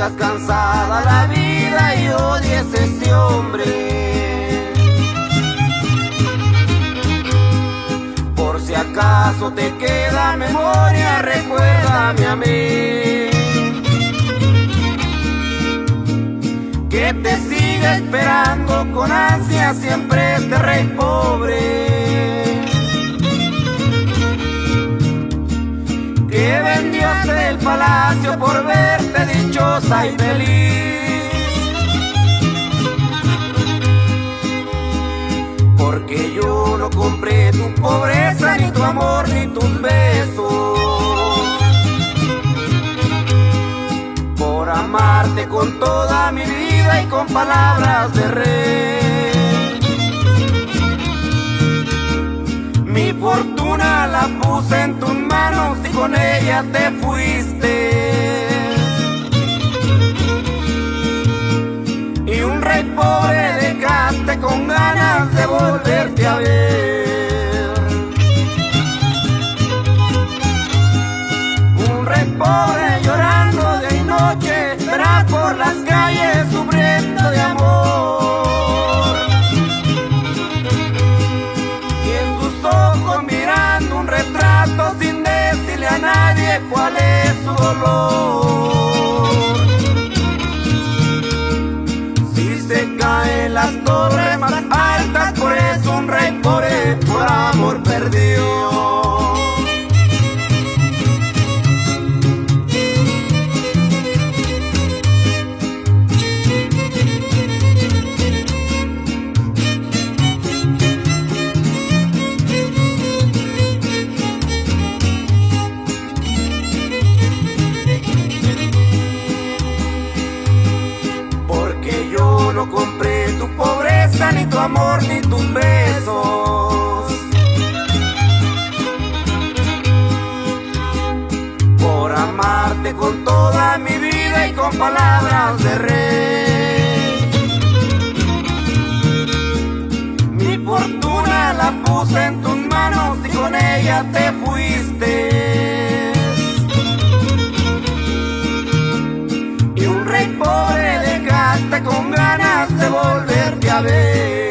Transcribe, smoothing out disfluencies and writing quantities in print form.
seas cansada la vida y odies ese hombre. Por si acaso te queda memoria, recuérdame a mí, que te siga esperando con ansia siempre este rey pobre, que vendió hasta el palacio por verte dichosa y feliz. Porque yo no compré tu pobreza, ni tu amor, ni tus besos, por amarte con toda mi vida y con palabras de rey. Mi fortuna la puse en tus manos y con ella te fuiste. Y un rey pobre dejaste con ganas de volverte a ver. Un rey pobre llorando de noche, verás por las calles sufriendo de amor. Y en sus ojos mirando un retrato sin decirle a nadie cuál es su dolor. Si se caen las torres más altas, por eso un rey pobre por amor perdió. No compré tu pobreza, ni tu amor, ni tus besos, por amarte con toda mi vida y con palabras de rey. Mi fortuna la puse en tus manos y con ella te fuiste. Y un rey pobre dejaste con ganas de volverte a ver.